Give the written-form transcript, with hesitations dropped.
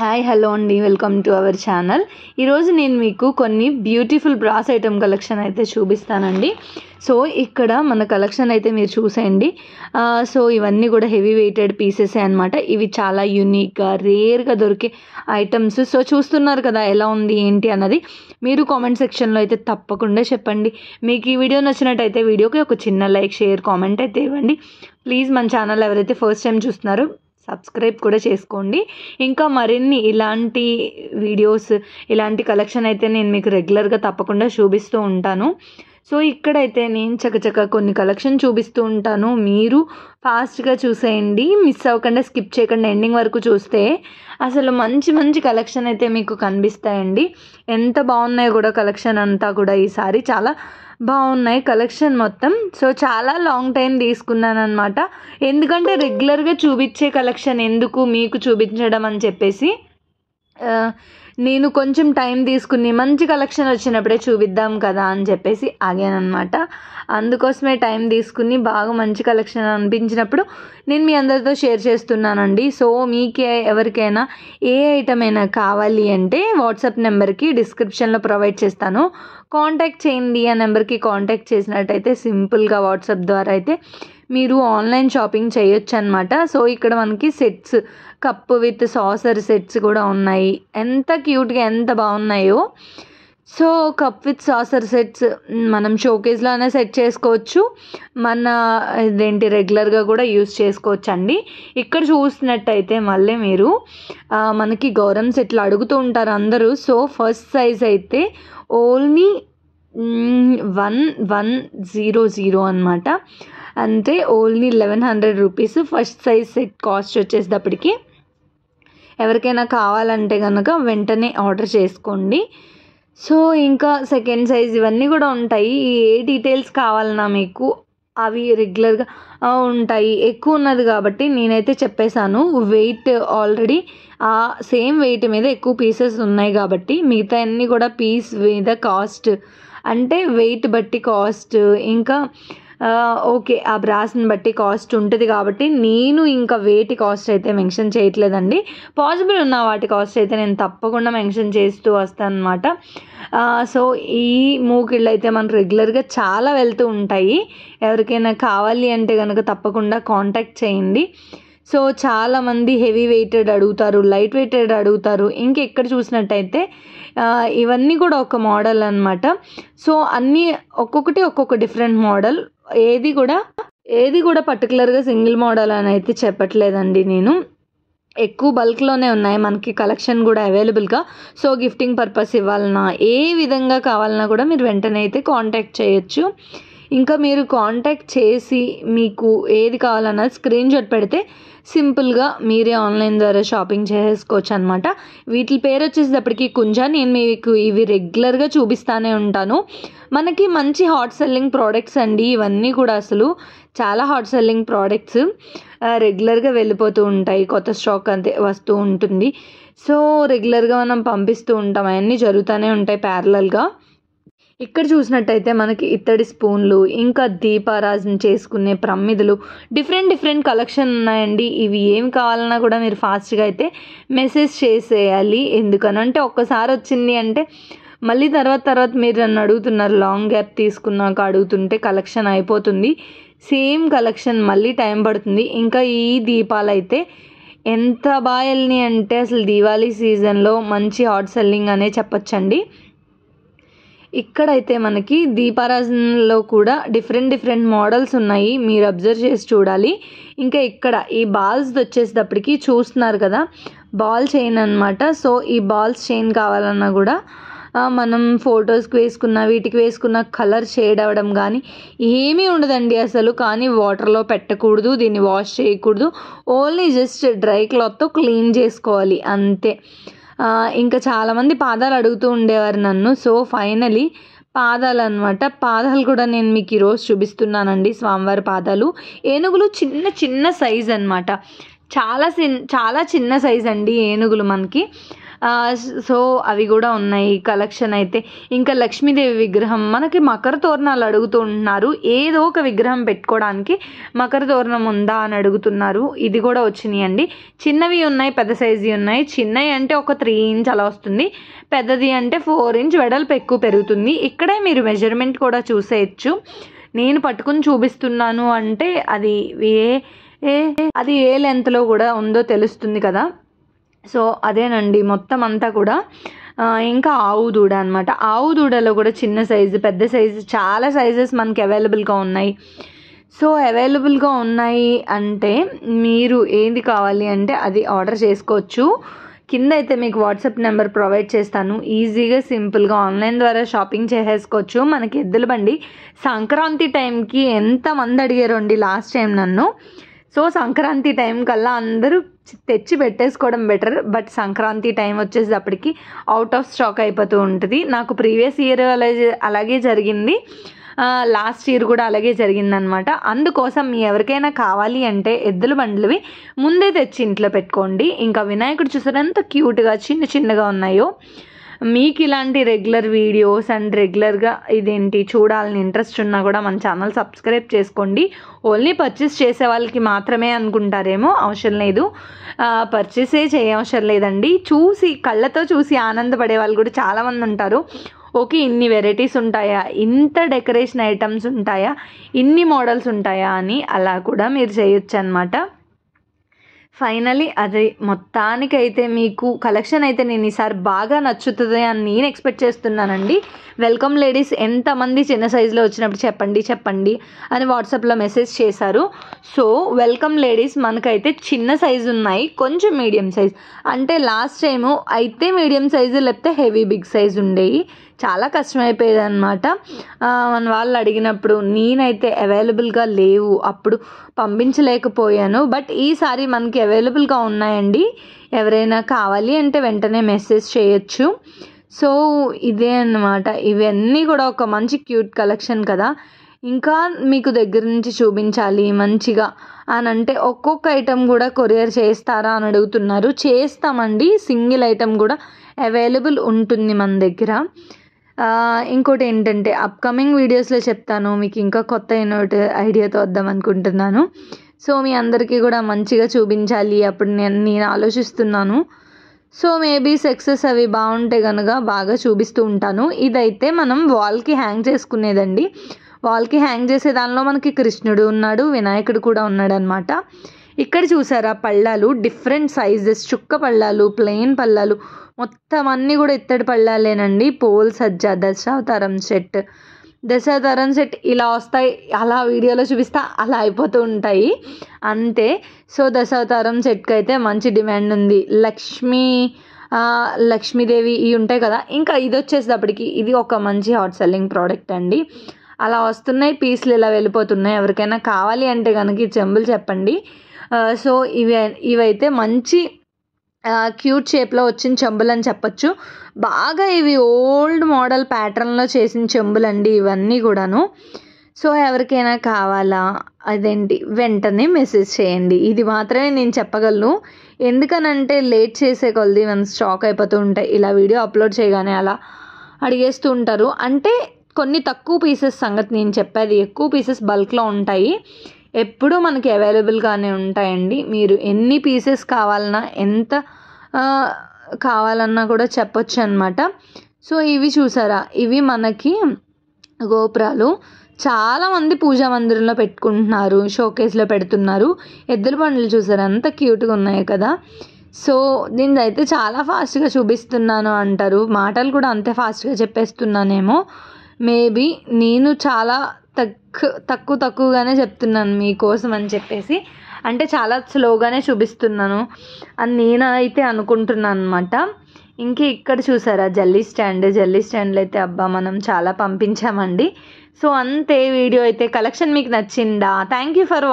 Hi hello అండి, welcome to our channel. ఈరోజు నేను మీకు కొన్ని బ్యూటిఫుల్ బ్రాస్ ఐటమ్ కలెక్షన్ అయితే చూపిస్తానండి. సో ఇక్కడ మన కలెక్షన్ అయితే మీరు చూసేయండి. సో ఇవన్నీ కూడా హెవీ వెయిటెడ్ పీసెసే అనమాట. ఇవి చాలా యూనిక్గా రేర్గా దొరికే ఐటమ్స్. సో చూస్తున్నారు కదా ఎలా ఉంది ఏంటి అన్నది. మీరు కామెంట్ సెక్షన్లో అయితే తప్పకుండా చెప్పండి. మీకు ఈ వీడియో నచ్చినట్టయితే వీడియోకి ఒక చిన్న లైక్, షేర్, కామెంట్ అయితే ఇవ్వండి. ప్లీజ్ మన ఛానల్ ఎవరైతే ఫస్ట్ టైం చూస్తున్నారో సబ్స్క్రైబ్ కూడా చేసుకోండి. ఇంకా మరిన్ని ఇలాంటి వీడియోస్, ఇలాంటి కలెక్షన్ అయితే నేను మీకు రెగ్యులర్గా తప్పకుండా చూపిస్తూ ఉంటాను. సో ఇక్కడైతే నేను చకచక కొన్ని కలెక్షన్ చూపిస్తూ ఉంటాను. మీరు ఫాస్ట్గా చూసేయండి, మిస్ అవ్వకుండా, స్కిప్ చేయకుండా ఎండింగ్ వరకు చూస్తే అసలు మంచి మంచి కలెక్షన్ అయితే మీకు కనిపిస్తాయండి. ఎంత బాగున్నాయో కూడా కలెక్షన్ అంతా కూడా ఈసారి చాలా బాగున్నాయి కలెక్షన్ మొత్తం. సో చాలా లాంగ్ టైం తీసుకున్నాను అనమాట. ఎందుకంటే రెగ్యులర్గా చూపించే కలెక్షన్ ఎందుకు మీకు చూపించడం అని చెప్పేసి నేను కొంచెం టైం తీసుకుని మంచి కలెక్షన్ వచ్చినప్పుడే చూపిద్దాం కదా అని చెప్పేసి ఆగానమాట. అందుకోసమే టైం తీసుకుని బాగా మంచి కలెక్షన్ అనిపించినప్పుడు నేను మీ అందరితో షేర్ చేస్తున్నానండి. సో మీకే ఎవరికైనా ఏ ఐటమ్ అయినా కావాలి అంటే వాట్సాప్ నెంబర్కి డిస్క్రిప్షన్లో ప్రొవైడ్ చేస్తాను, కాంటాక్ట్ చేయండి. ఆ నెంబర్కి కాంటాక్ట్ చేసినట్టయితే సింపుల్గా వాట్సాప్ ద్వారా అయితే మీరు ఆన్లైన్ షాపింగ్ చేయొచ్చు అనమాట. సో ఇక్కడ మనకి sets, cup with saucer sets కూడా ఉన్నాయి. ఎంత క్యూట్గా ఎంత బాగున్నాయో. So cup with saucer sets మనం షోకేస్లోనే సెట్ చేసుకోవచ్చు, మన ఇదేంటి రెగ్యులర్గా కూడా యూస్ చేసుకోవచ్చు అండి. ఇక్కడ చూసినట్టయితే మళ్ళీ మీరు మనకి గౌరమ్ సెట్లు అడుగుతూ ఉంటారు అందరూ. సో ఫస్ట్ సైజ్ అయితే ఓన్లీ 1100 అనమాట. అంటే only 1100 rupees first size set cost వచ్చేటప్పటికి. ఎవరికైనా కావాలంటే కనుక వెంటనే ఆర్డర్ చేసుకోండి. సో ఇంకా సెకండ్ సైజ్ ఇవన్నీ కూడా ఉంటాయి. ఏ డీటెయిల్స్ కావాలన్నా మీకు అవి రెగ్యులర్గా ఉంటాయి. ఎక్కువ ఉన్నది కాబట్టి నేనైతే చెప్పేశాను. వెయిట్ ఆల్రెడీ ఆ సేమ్ వెయిట్ మీద ఎక్కువ పీసెస్ ఉన్నాయి కాబట్టి మిగతా అన్నీ కూడా పీస్ మీద కాస్ట్ అంటే వెయిట్ బట్టి కాస్ట్, ఇంకా ఓకే ఆ బ్రాస్ని బట్టి కాస్ట్ ఉంటుంది కాబట్టి నేను ఇంకా వేటి కాస్ట్ అయితే మెన్షన్ చేయట్లేదండి. పాసిబుల్ ఉన్న వాటి కాస్ట్ అయితే నేను తప్పకుండా మెన్షన్ చేస్తూ వస్తాను అనమాట. సో ఈ మూకిళ్ళు అయితే మనకు రెగ్యులర్గా చాలా వెళ్తూ ఉంటాయి. ఎవరికైనా కావాలి అంటే కనుక తప్పకుండా కాంటాక్ట్ చేయండి. సో చాలామంది హెవీ వెయిటెడ్ అడుగుతారు, లైట్ వెయిటెడ్ అడుగుతారు. ఇంకెక్కడ చూసినట్టయితే ఇవన్నీ కూడా ఒక మోడల్ అనమాట. సో అన్నీ ఒక్కొక్కటి ఒక్కొక్క డిఫరెంట్ మోడల్. ఏది కూడా పర్టికులర్గా సింగిల్ మోడల్ అని అయితే చెప్పట్లేదండి. నేను ఎక్కువ బల్క్లోనే ఉన్నాయి మనకి కలెక్షన్ కూడా అవైలబుల్గా. సో గిఫ్టింగ్ పర్పస్ ఇవ్వాలన్నా, ఏ విధంగా కావాలన్నా కూడా మీరు వెంటనే అయితే కాంటాక్ట్ చేయొచ్చు. ఇంకా మీరు కాంటాక్ట్ చేసి మీకు ఏది కావాలన్నా స్క్రీన్ షాట్ పెడితే సింపుల్గా మీరే ఆన్లైన్ ద్వారా షాపింగ్ చేసుకోవచ్చు అనమాట. వీటి పేరు వచ్చేసేటప్పటికి కుంజా. నేను మీకు ఇవి రెగ్యులర్గా చూపిస్తూనే ఉంటాను. మనకి మంచి హాట్ సెల్లింగ్ ప్రోడక్ట్స్ అండి ఇవన్నీ కూడా. అసలు చాలా హాట్ సెల్లింగ్ ప్రోడక్ట్స్ రెగ్యులర్గా వెళ్ళిపోతూ ఉంటాయి, కొత్త స్టాక్ అంతే వస్తూ ఉంటుంది. సో రెగ్యులర్గా మనం పంపిస్తూ ఉంటాం, అవన్నీ జరుగుతూనే ఉంటాయి ప్యారలల్గా. ఇక్కడ చూసినట్టయితే మనకి ఇత్తడి స్పూన్లు, ఇంకా దీపారాజన చేసుకునే ప్రమిదలు, డిఫరెంట్ కలెక్షన్ ఉన్నాయండి. ఇవి ఏం కావాలన్నా కూడా మీరు ఫాస్ట్గా అయితే మెసేజ్ చేసేయాలి. ఎందుకనంటే ఒక్కసారి వచ్చింది అంటే మళ్ళీ తర్వాత మీరు నన్ను అడుగుతున్నారు, లాంగ్ గ్యాప్ తీసుకున్నాక అడుగుతుంటే కలెక్షన్ అయిపోతుంది. సేమ్ కలెక్షన్ మళ్ళీ టైం పడుతుంది. ఇంకా ఈ దీపాలు అయితే ఎంత బాగా వెళ్ళినాయి అంటే అసలు దీవాళీ సీజన్లో మంచి హాట్ సెల్లింగ్ అనే చెప్పొచ్చండి. ఇక్కడైతే మనకి దీపారాజనలో కూడా డిఫరెంట్ మోడల్స్ ఉన్నాయి, మీరు అబ్జర్వ్ చేసి చూడాలి. ఇంకా ఇక్కడ ఈ బాల్స్ వచ్చేసేటప్పటికి చూస్తున్నారు కదా, బాల్ చైన్ అనమాట. సో ఈ బాల్స్ చైన్ కావాలన్నా కూడా మనం ఫొటోస్కి వేసుకున్న, వీటికి వేసుకున్న కలర్ షేడ్ అవ్వడం కానీ ఏమీ ఉండదండి అసలు. కానీ వాటర్లో పెట్టకూడదు, దీన్ని వాష్ చేయకూడదు, ఓన్లీ జస్ట్ డ్రై క్లాత్తో క్లీన్ చేసుకోవాలి అంతే. ఇంకా చాలామంది పాదాలు అడుగుతూ ఉండేవారు నన్ను. సో ఫైనలీ పాదాలు అనమాట. పాదాలు కూడా నేను మీకు ఈరోజు చూపిస్తున్నానండి. స్వామివారి పాదాలు, ఏనుగులు చిన్న సైజ్ అనమాట. చాలా చిన్న సైజ్ అండి ఏనుగులు మనకి. సో అవి కూడా ఉన్నాయి కలెక్షన్ అయితే. ఇంకా లక్ష్మీదేవి విగ్రహం, మనకి మకర తోరణాలు అడుగుతూ ఉంటున్నారు, ఏదో ఒక విగ్రహం పెట్టుకోవడానికి మకర తోరణం ఉందా అని అడుగుతున్నారు. ఇది కూడా వచ్చినాయండి. చిన్నవి ఉన్నాయి, పెద్ద సైజు ఉన్నాయి. చిన్నవి అంటే ఒక 3 ఇంచ్ అలా వస్తుంది, పెద్దది అంటే 4 ఇంచ్ వెడల్పు ఎక్కువ పెరుగుతుంది. ఇక్కడే మీరు మెజర్మెంట్ కూడా చూసేయచ్చు. నేను పట్టుకుని చూపిస్తున్నాను అంటే అది ఏ లెంత్లో కూడా ఉందో తెలుస్తుంది కదా. సో అదేనండి మొత్తం అంతా కూడా. ఇంకా ఆవు దూడ అనమాట. ఆవు దూడలో కూడా చిన్న సైజు, పెద్ద సైజు, చాలా సైజెస్ మనకి అవైలబుల్గా ఉన్నాయి. సో అవైలబుల్గా ఉన్నాయి అంటే మీరు ఏది కావాలి అంటే అది ఆర్డర్ చేసుకోవచ్చు. కింద అయితే మీకు వాట్సాప్ నెంబర్ ప్రొవైడ్ చేస్తాను. ఈజీగా సింపుల్గా ఆన్లైన్ ద్వారా షాపింగ్ చేసేసుకోవచ్చు. మనకి ఎద్దుల బండి సంక్రాంతి టైంకి ఎంతమంది అడిగారండి లాస్ట్ టైం నన్ను. సో సంక్రాంతి టైం కల్లా అందరూ తెచ్చి పెట్టేసుకోవడం బెటర్. బట్ సంక్రాంతి టైం వచ్చేటప్పటికి అవుట్ ఆఫ్ స్టాక్ అయిపోతూ ఉంటుంది. నాకు ప్రీవియస్ ఇయర్ అలాగే జరిగింది, లాస్ట్ ఇయర్ కూడా అలాగే జరిగిందనమాట. అందుకోసం మీ ఎవరికైనా కావాలి అంటే ఎద్దుల బండ్లవి ముందే తెచ్చి ఇంట్లో పెట్టుకోండి. ఇంకా వినాయకుడు చూసారు ఎంత క్యూట్గా చిన్నగా ఉన్నాయో. మీకు ఇలాంటి రెగ్యులర్ వీడియోస్ అండ్ రెగ్యులర్గా ఇదేంటి చూడాలని ఇంట్రెస్ట్ ఉన్నా కూడా మన ఛానల్ సబ్స్క్రైబ్ చేసుకోండి. ఓన్లీ పర్చేస్ చేసే వాళ్ళకి మాత్రమే అనుకుంటారేమో, అవసరం లేదు, పర్చేసే చేయవసరం లేదండి. చూసి కళ్ళతో చూసి ఆనందపడే వాళ్ళు కూడా చాలామంది ఉంటారు. ఓకే, ఇన్ని వెరైటీస్ ఉంటాయా, ఇంత డెకరేషన్ ఐటమ్స్ ఉంటాయా, ఇన్ని మోడల్స్ ఉంటాయా అని అలా కూడా మీరు చేయొచ్చు అనమాట. ఫైనలీ అది మొత్తానికైతే మీకు కలెక్షన్ అయితే నేను ఈసారి బాగా నచ్చుతుంది అని నేను ఎక్స్పెక్ట్ చేస్తున్నానండి. వెల్కమ్ లేడీస్ ఎంతమంది చిన్న సైజులో వచ్చినప్పుడు చెప్పండి అని వాట్సాప్లో మెసేజ్ చేశారు. సో వెల్కమ్ లేడీస్ మనకైతే చిన్న సైజు ఉన్నాయి, కొంచెం మీడియం సైజ్ అంటే లాస్ట్ టైము అయితే మీడియం సైజు లేకపోతే హెవీ బిగ్ సైజు ఉండేవి, చాలా కష్టమైపోయేది అనమాట. మన వాళ్ళు అడిగినప్పుడు నేనైతే అవైలబుల్గా లేవు, అప్పుడు పంపించలేకపోయాను. బట్ ఈసారి మనకి అవైలబుల్గా ఉన్నాయండి. ఎవరైనా కావాలి అంటే వెంటనే మెసేజ్ చేయొచ్చు. సో ఇదే అన్నమాట. ఇవన్నీ కూడా ఒక మంచి క్యూట్ కలెక్షన్ కదా. ఇంకా మీకు దగ్గర నుంచి చూపించాలి మంచిగా అని అంటే ఒక్కొక్క ఐటెం కూడా కొరియర్ చేస్తారా అని అడుగుతున్నారు. చేస్తామండి, సింగిల్ ఐటెం కూడా అవైలబుల్ ఉంటుంది మన దగ్గర. ఇంకోటి ఏంటంటే అప్కమింగ్ వీడియోస్లో చెప్తాను మీకు, ఇంకా కొత్త ఐడియాతో వద్దాం అనుకుంటున్నాను. సో మీ అందరికీ కూడా మంచిగా చూపించాలి అప్పుడు నేను ఆలోచిస్తున్నాను. సో మేబీ సక్సెస్ అవి బాగుంటే కనుక బాగా చూపిస్తూ ఉంటాను. ఇదైతే మనం వాల్కి హ్యాంగ్ చేసుకునేదండి. వాల్కి హ్యాంగ్ చేసే దానిలో మనకి కృష్ణుడు ఉన్నాడు, వినాయకుడు కూడా ఉన్నాడు అనమాట. ఇక్కడ చూసారా పళ్ళాలు, డిఫరెంట్ సైజెస్, చుక్క పళ్ళాలు, ప్లెయిన్ పళ్ళాలు, మొత్తం అన్నీ కూడా ఇత్తడి పళ్ళాలేనండి. పోల్ సజ్జ, దశావతారం సెట్ ఇలా వస్తాయి. అలా వీడియోలో చూపిస్తా అలా అయిపోతూ ఉంటాయి అంతే. సో దశావతారం సెట్కి అయితే మంచి డిమాండ్ ఉంది. లక్ష్మీదేవి ఇవి ఉంటాయి కదా. ఇంకా ఇది వచ్చేసేటప్పటికి ఇది ఒక మంచి హాట్ సెల్లింగ్ ప్రోడక్ట్ అండి. అలా వస్తున్నాయి పీసులు, ఇలా వెళ్ళిపోతున్నాయి. ఎవరికైనా కావాలి అంటే కనుక ఈ చెంబులు చెప్పండి. సో ఇవైతే మంచి క్యూట్ షేప్లో వచ్చిన చెంబులు అని చెప్పచ్చు. బాగా ఇవి ఓల్డ్ మోడల్ ప్యాటర్న్లో చేసిన చెంబులండి ఇవన్నీ కూడాను. సో ఎవరికైనా కావాలా అదేంటి వెంటనే మెసేజ్ చేయండి. ఇది మాత్రమే నేను చెప్పగలను. ఎందుకనంటే లేట్ చేసే కొలది మన స్టాక్ అయిపోతూ ఉంటాయి. ఇలా వీడియో అప్లోడ్ చేయగానే అలా అడిగేస్తూ ఉంటారు. అంటే కొన్ని తక్కువ పీసెస్ సంగతి నేను చెప్పేది, ఎక్కువ పీసెస్ బల్క్లో ఉంటాయి, ఎప్పుడూ మనకి అవైలబుల్గానే ఉంటాయండి. మీరు ఎన్ని పీసెస్ కావాలన్నా ఎంత కావాలన్నా కూడా చెప్పొచ్చు అనమాట. సో ఇవి చూసారా, ఇవి మనకి గోపురాలు. చాలామంది పూజా మందిరంలో పెట్టుకుంటున్నారు, షోకేస్లో పెడుతున్నారు. ఎద్దుల బండ్లు చూసారా ఎంత క్యూట్గా ఉన్నాయి కదా. సో దీన్ని అయితే చాలా ఫాస్ట్గా చూపిస్తున్నాను అంటారు, మాటలు కూడా అంతే ఫాస్ట్గా చెప్పేస్తున్నానేమో. మేబీ నేను చాలా తక్కువగానే చెప్తున్నాను మీకోసం అని చెప్పేసి, అంటే చాలా స్లోగానే చూపిస్తున్నాను అని నేను అయితే అనుకుంటున్నాను అనమాట. ఇంక ఇక్కడ చూసారా జల్లీ స్టాండ్లో అయితే అబ్బా మనం చాలా పంపించామండి. సో అంతే వీడియో అయితే. కలెక్షన్ మీకు నచ్చిందా? Thank you for